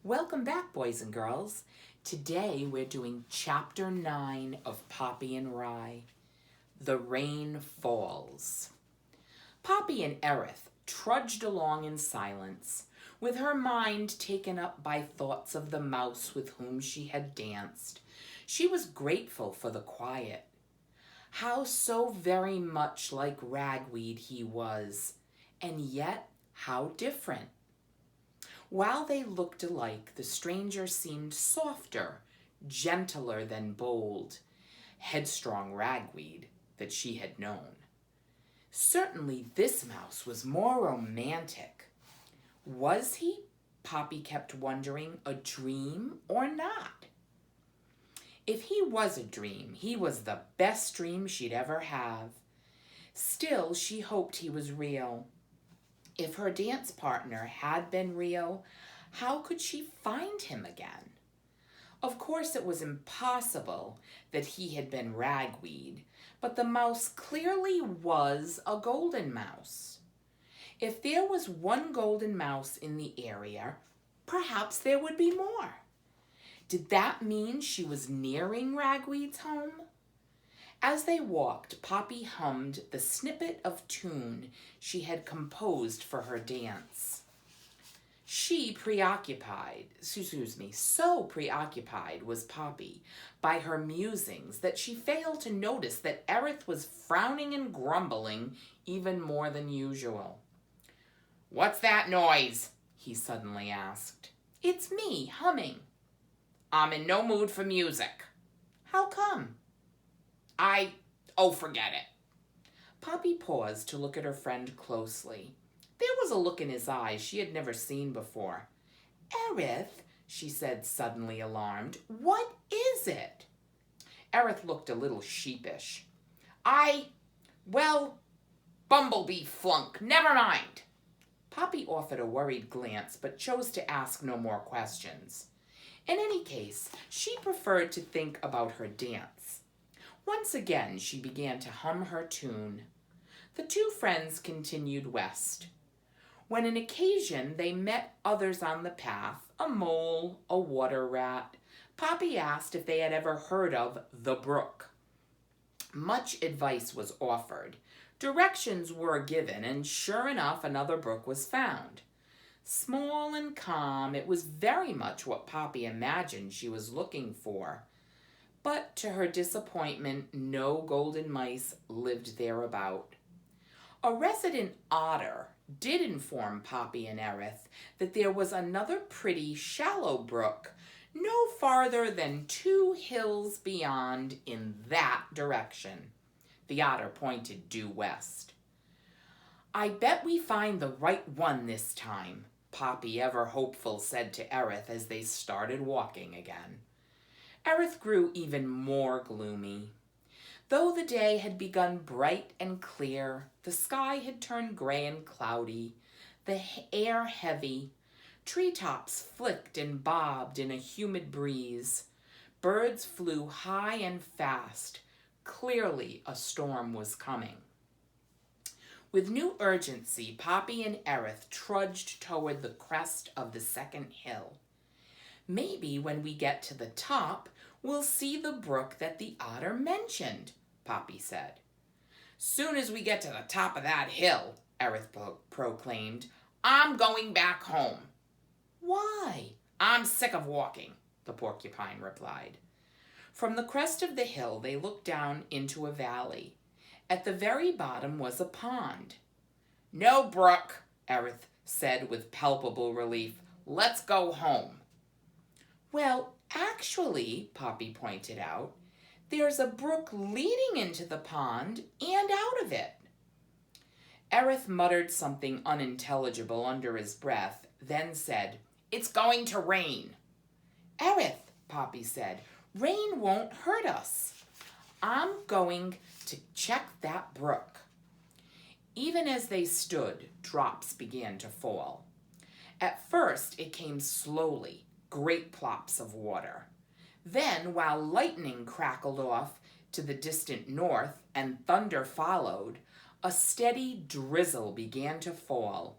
Welcome back, boys and girls. Today we're doing Chapter 9 of Poppy and Rye. The Rain Falls. Poppy and Aerith trudged along in silence, with her mind taken up by thoughts of the mouse with whom she had danced. She was grateful for the quiet. How so very much like Ragweed he was, and yet how different. While they looked alike, the stranger seemed softer, gentler than bold, headstrong Ragweed that she had known. Certainly this mouse was more romantic. Was he, Poppy kept wondering, a dream or not? If he was a dream, he was the best dream she'd ever have. Still, she hoped he was real. If her dance partner had been real, how could she find him again? Of course, it was impossible that he had been Ragweed, but the mouse clearly was a golden mouse. If there was one golden mouse in the area, perhaps there would be more. Did that mean she was nearing Ragweed's home? As they walked, Poppy hummed the snippet of tune she had composed for her dance. So preoccupied was Poppy by her musings that she failed to notice that Aerith was frowning and grumbling even more than usual. "What's that noise?" he suddenly asked. "It's me, humming." "I'm in no mood for music." "How come?" Forget it." Poppy paused to look at her friend closely. There was a look in his eyes she had never seen before. "Aerith," she said, suddenly alarmed, "what is it?" Aerith looked a little sheepish. Bumblebee flunk, never mind." Poppy offered a worried glance, but chose to ask no more questions. In any case, she preferred to think about her dance. Once again, she began to hum her tune. The two friends continued west. When on occasion they met others on the path, a mole, a water rat, Poppy asked if they had ever heard of the brook. Much advice was offered. Directions were given, and sure enough, another brook was found. Small and calm, it was very much what Poppy imagined she was looking for. But to her disappointment, no golden mice lived thereabout. A resident otter did inform Poppy and Aerith that there was another pretty, shallow brook no farther than 2 hills beyond in that direction. The otter pointed due west. "I bet we find the right one this time," Poppy, ever hopeful, said to Aerith as they started walking again. Aerith grew even more gloomy. Though the day had begun bright and clear, the sky had turned gray and cloudy, the air heavy. Treetops flicked and bobbed in a humid breeze. Birds flew high and fast. Clearly a storm was coming. With new urgency, Poppy and Aerith trudged toward the crest of the second hill. "Maybe when we get to the top, we'll see the brook that the otter mentioned," Poppy said. "Soon as we get to the top of that hill," Aerith proclaimed, "I'm going back home." "Why?" "I'm sick of walking," the porcupine replied. From the crest of the hill, they looked down into a valley. At the very bottom was a pond. "No brook," Aerith said with palpable relief. "Let's go home." "Well, actually," Poppy pointed out, "there's a brook leading into the pond and out of it." Aerith muttered something unintelligible under his breath, then said, "It's going to rain." "Aerith," Poppy said, "rain won't hurt us. I'm going to check that brook." Even as they stood, drops began to fall. At first, it came slowly, great plops of water. Then, while lightning crackled off to the distant north and thunder followed, a steady drizzle began to fall.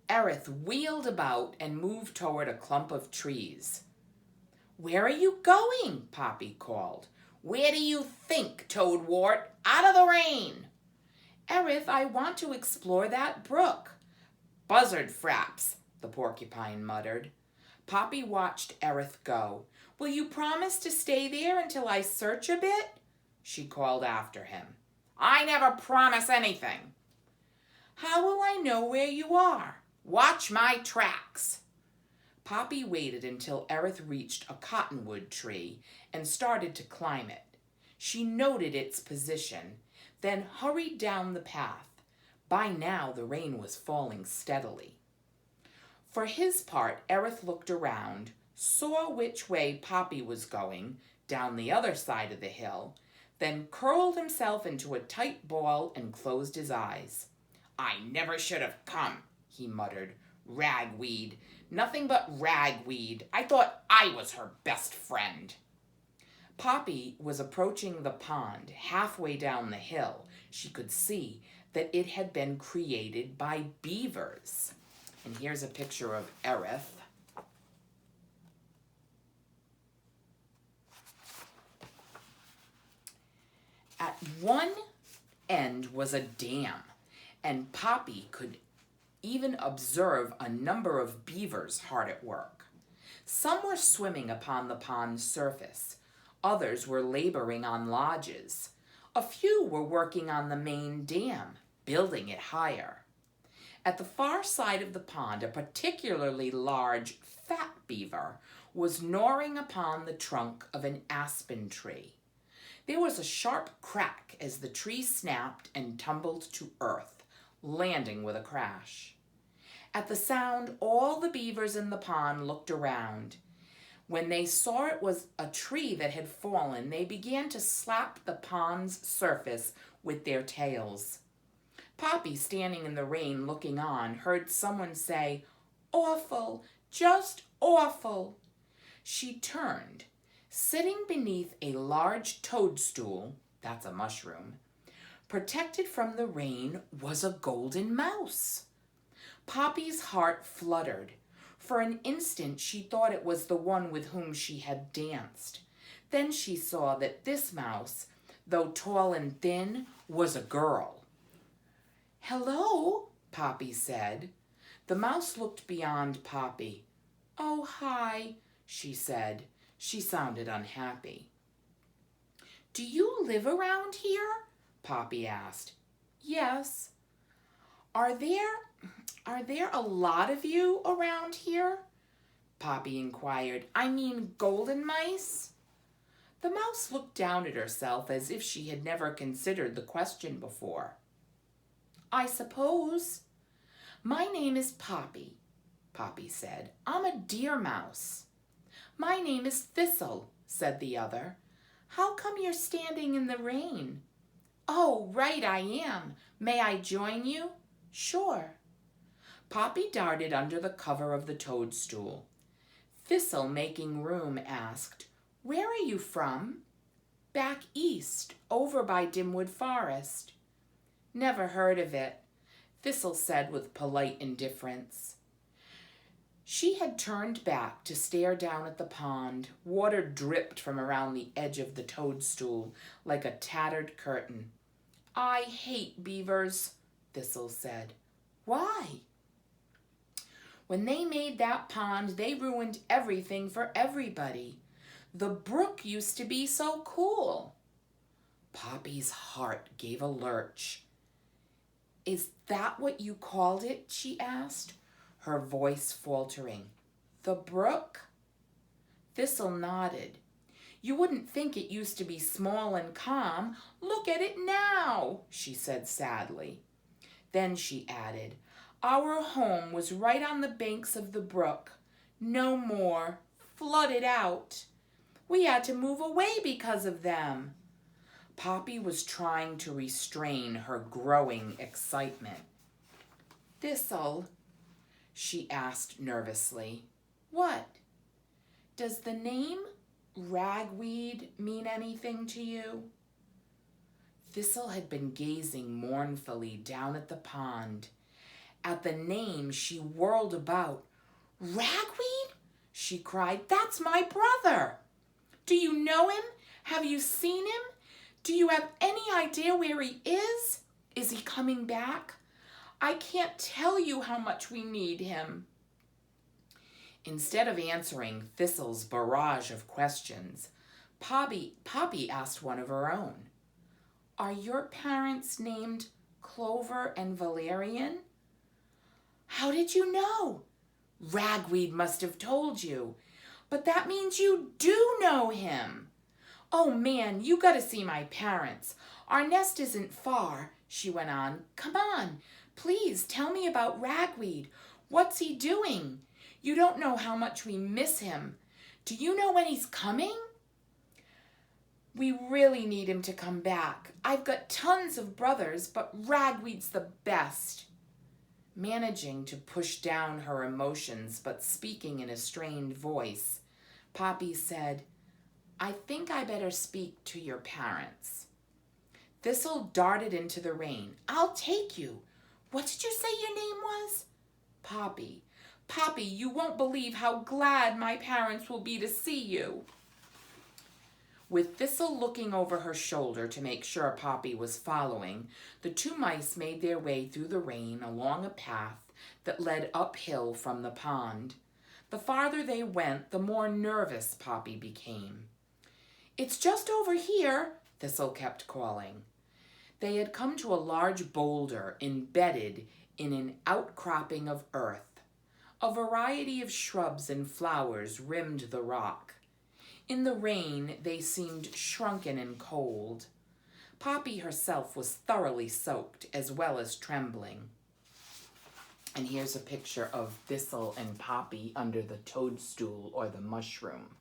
Aerith wheeled about and moved toward a clump of trees. "Where are you going?" Poppy called. "Where do you think, Toadwort? Out of the rain!" "Aerith, I want to explore that brook." "Buzzard fraps," the porcupine muttered. Poppy watched Aerith go. "Will you promise to stay there until I search a bit?" she called after him. "I never promise anything." "How will I know where you are?" "Watch my tracks." Poppy waited until Aerith reached a cottonwood tree and started to climb it. She noted its position, then hurried down the path. By now the rain was falling steadily. For his part, Aerith looked around, saw which way Poppy was going, down the other side of the hill, then curled himself into a tight ball and closed his eyes. "I never should have come," he muttered. "Ragweed. Nothing but ragweed. I thought I was her best friend." Poppy was approaching the pond. Halfway down the hill, she could see that it had been created by beavers. And here's a picture of Aerith. At one end was a dam, and Poppy could even observe a number of beavers hard at work. Some were swimming upon the pond's surface. Others were laboring on lodges. A few were working on the main dam, building it higher. At the far side of the pond, a particularly large, fat beaver was gnawing upon the trunk of an aspen tree. There was a sharp crack as the tree snapped and tumbled to earth, landing with a crash. At the sound, all the beavers in the pond looked around. When they saw it was a tree that had fallen, they began to slap the pond's surface with their tails. Poppy, standing in the rain looking on, heard someone say, "Awful, just awful." She turned. Sitting beneath a large toadstool, that's a mushroom, protected from the rain, was a golden mouse. Poppy's heart fluttered. For an instant she thought it was the one with whom she had danced. Then she saw that this mouse, though tall and thin, was a girl. "Hello," Poppy said. The mouse looked beyond Poppy. "Oh, hi," she said. She sounded unhappy. "Do you live around here?" Poppy asked. "Yes." Are there a lot of you around here?" Poppy inquired. "I mean golden mice?" The mouse looked down at herself as if she had never considered the question before. "I suppose." "My name is Poppy," Poppy said. "I'm a deer mouse." "My name is Thistle," said the other. "How come you're standing in the rain?" "Oh, right, I am. May I join you?" "Sure." Poppy darted under the cover of the toadstool. Thistle, making room, asked, "Where are you from?" "Back east, over by Dimwood Forest." "Never heard of it," Thistle said with polite indifference. She had turned back to stare down at the pond. Water dripped from around the edge of the toadstool like a tattered curtain. "I hate beavers," Thistle said. "Why?" "When they made that pond, they ruined everything for everybody. The brook used to be so cool." Poppy's heart gave a lurch. "Is that what you called it?" she asked, her voice faltering. "The brook?" Thistle nodded. "You wouldn't think it used to be small and calm. Look at it now," she said sadly. Then she added, "Our home was right on the banks of the brook. No more. Flooded out. We had to move away because of them." Poppy was trying to restrain her growing excitement. "Thistle," she asked nervously. "What? Does the name ragweed mean anything to you?" Thistle had been gazing mournfully down at the pond. At the name, she whirled about. Ragweed? She cried. That's my brother. Do you know him? Have you seen him? Do you have any idea where he is? Is he coming back? I can't tell you how much we need him. Instead of answering Thistle's barrage of questions, Poppy asked one of her own. Are your parents named Clover and Valerian? How did you know? Ragweed must have told you. But that means you do know him. Oh man, you gotta see my parents. Our nest isn't far, she went on. Come on, please tell me about Ragweed. What's he doing? You don't know how much we miss him. Do you know when he's coming? We really need him to come back. I've got tons of brothers, but Ragweed's the best. Managing to push down her emotions, but speaking in a strained voice, Poppy said, I think I better speak to your parents. Thistle darted into the rain. I'll take you. What did you say your name was? Poppy. Poppy, you won't believe how glad my parents will be to see you. With Thistle looking over her shoulder to make sure Poppy was following, the two mice made their way through the rain along a path that led uphill from the pond. The farther they went, the more nervous Poppy became. It's just over here, Thistle kept calling. They had come to a large boulder embedded in an outcropping of earth. A variety of shrubs and flowers rimmed the rock. In the rain, they seemed shrunken and cold. Poppy herself was thoroughly soaked, as well as trembling. And here's a picture of Thistle and Poppy under the toadstool or the mushroom.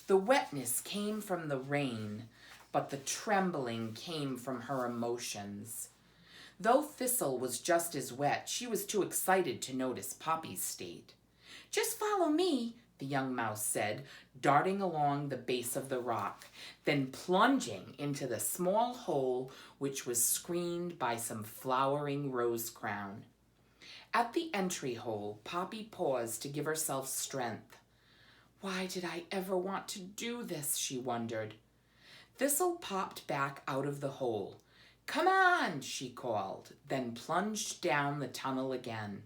The wetness came from the rain, but the trembling came from her emotions. Though Thistle was just as wet, she was too excited to notice Poppy's state. Just follow me, the young mouse said, darting along the base of the rock, then plunging into the small hole which was screened by some flowering rose crown. At the entry hole, Poppy paused to give herself strength. Why did I ever want to do this, she wondered. Thistle popped back out of the hole. Come on, she called, then plunged down the tunnel again.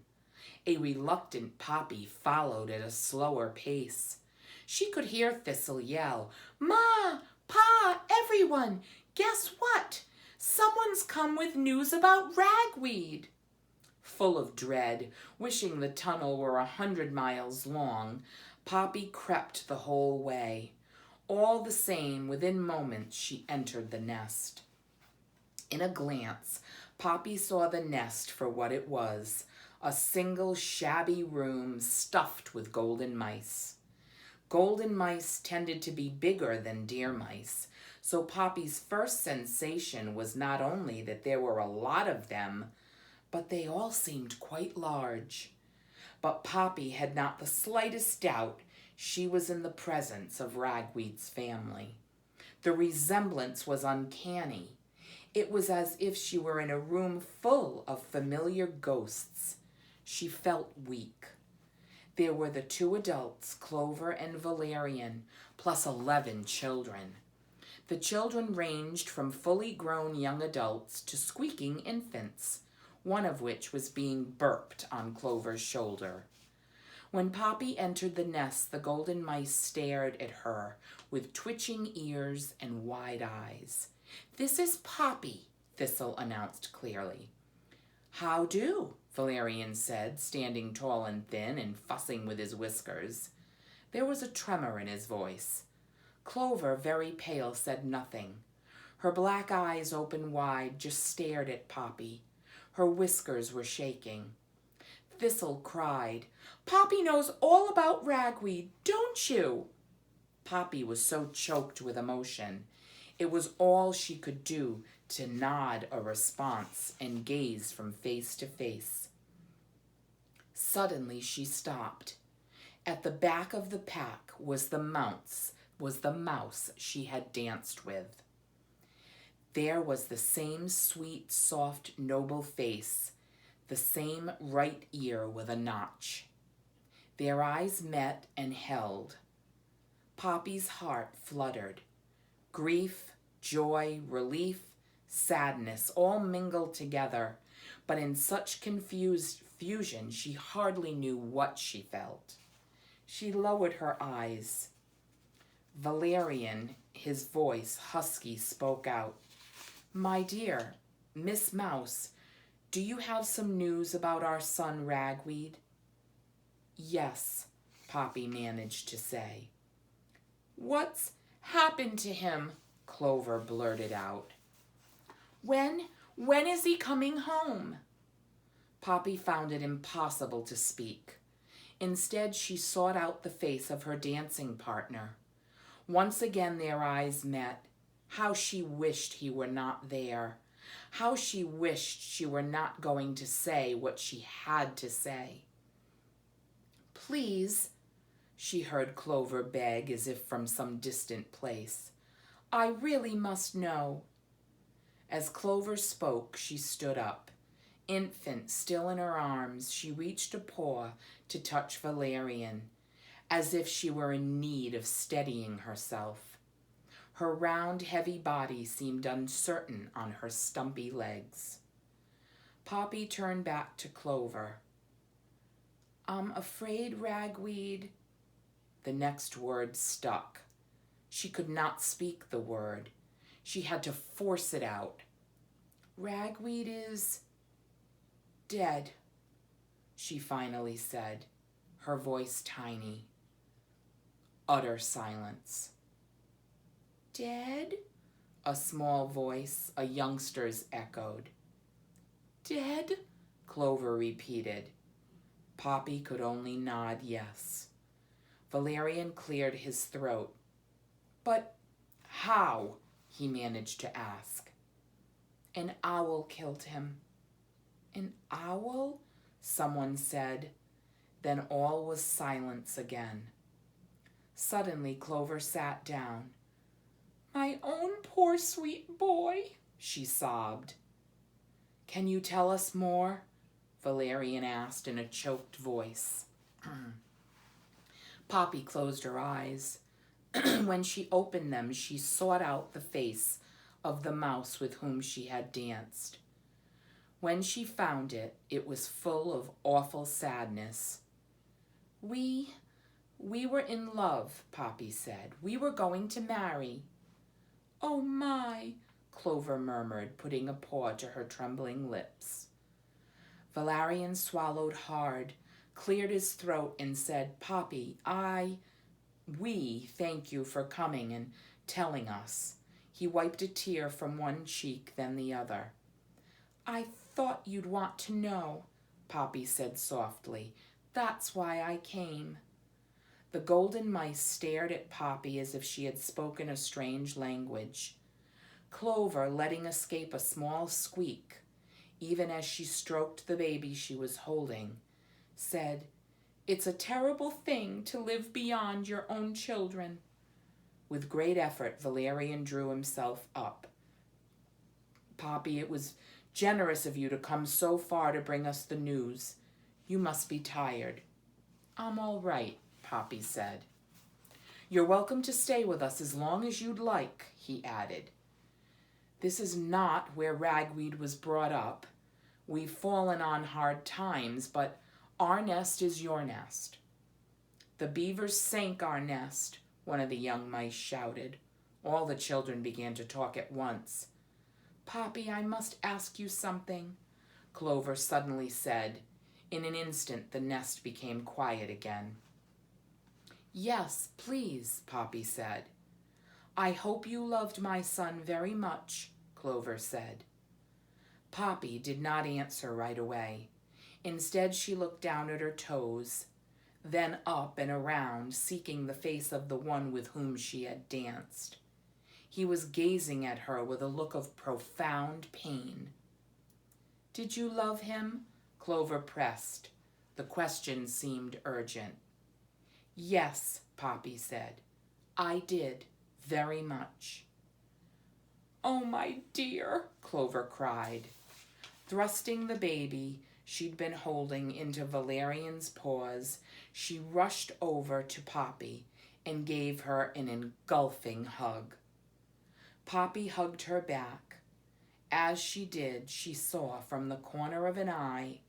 A reluctant Poppy followed at a slower pace. She could hear Thistle yell, Ma, Pa, everyone, guess what? Someone's come with news about Ragweed. Full of dread, wishing the tunnel were 100 miles long, Poppy crept the whole way. All the same, within moments, she entered the nest. In a glance, Poppy saw the nest for what it was, a single shabby room stuffed with golden mice. Golden mice tended to be bigger than deer mice, so Poppy's first sensation was not only that there were a lot of them, but they all seemed quite large. But Poppy had not the slightest doubt she was in the presence of Ragweed's family. The resemblance was uncanny. It was as if she were in a room full of familiar ghosts. She felt weak. There were the 2 adults, Clover and Valerian, plus 11 children. The children ranged from fully grown young adults to squeaking infants, one of which was being burped on Clover's shoulder. When Poppy entered the nest, the golden mice stared at her with twitching ears and wide eyes. This is Poppy, Thistle announced clearly. How do? Valerian said, standing tall and thin and fussing with his whiskers. There was a tremor in his voice. Clover, very pale, said nothing. Her black eyes, open wide, just stared at Poppy. Her whiskers were shaking. Thistle cried, Poppy knows all about Ragweed, don't you? Poppy was so choked with emotion. It was all she could do to nod a response and gaze from face to face. Suddenly she stopped. At the back of the pack was the mouse she had danced with. There was the same sweet, soft, noble face, the same right ear with a notch. Their eyes met and held. Poppy's heart fluttered. Grief, joy, relief, sadness all mingled together, but in such confused fusion she hardly knew what she felt. She lowered her eyes. Valerian, his voice husky, spoke out. "My dear, Miss Mouse, do you have some news about our son Ragweed?" "Yes," Poppy managed to say. "What's happened to him?" Clover blurted out. When is he coming home?" Poppy found it impossible to speak. Instead, she sought out the face of her dancing partner. Once again their eyes met. How she wished he were not there. How she wished she were not going to say what she had to say. "Please," she heard Clover beg as if from some distant place. "I really must know." As Clover spoke, she stood up. Infant still in her arms, she reached a paw to touch Valerian, as if she were in need of steadying herself. Her round, heavy body seemed uncertain on her stumpy legs. Poppy turned back to Clover. "I'm afraid Ragweed—" The next word stuck. She could not speak the word. She had to force it out. "Ragweed is dead," she finally said, her voice tiny. Utter silence. "Dead?" a small voice, a youngster's, echoed. "Dead?" Clover repeated. Poppy could only nod yes. Valerian cleared his throat. "But how?" he managed to ask. "An owl killed him." "An owl?" someone said. Then all was silence again. Suddenly Clover sat down. "My own poor sweet boy," she sobbed. "Can you tell us more?" Valerian asked in a choked voice. Poppy closed her eyes. When she opened them, she sought out the face of the mouse with whom she had danced. When she found it, it was full of awful sadness. We were in love," Poppy said. "We were going to marry." "Oh my," Clover murmured, putting a paw to her trembling lips. Valerian swallowed hard, cleared his throat, and said, "Poppy, we thank you for coming and telling us." He wiped a tear from one cheek, then the other. "I thought you'd want to know," Poppy said softly. "That's why I came." The golden mice stared at Poppy as if she had spoken a strange language. Clover, letting escape a small squeak, even as she stroked the baby she was holding, said, "It's a terrible thing to live beyond your own children." With great effort, Valerian drew himself up. "Poppy, it was generous of you to come so far to bring us the news. You must be tired." "I'm all right," Poppy said. "You're welcome to stay with us as long as you'd like," he added. "This is not where Ragweed was brought up. We've fallen on hard times, but our nest is your nest." "The beavers sank our nest," one of the young mice shouted. All the children began to talk at once. "Poppy, I must ask you something," Clover suddenly said. In an instant, the nest became quiet again. "Yes, please," Poppy said. "I hope you loved my son very much," Clover said. Poppy did not answer right away. Instead, she looked down at her toes, then up and around, seeking the face of the one with whom she had danced. He was gazing at her with a look of profound pain. "Did you love him?" Clover pressed. The question seemed urgent. "Yes," Poppy said. "I did, very much." "Oh, my dear," Clover cried. Thrusting the baby she'd been holding into Valerian's paws, she rushed over to Poppy and gave her an engulfing hug. Poppy hugged her back. As she did, she saw from the corner of an eye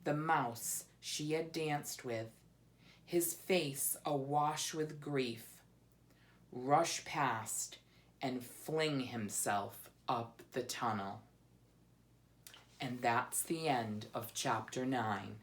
the mouse she had danced with, his face awash with grief, rush past and fling himself up the tunnel. And that's the end of chapter 9.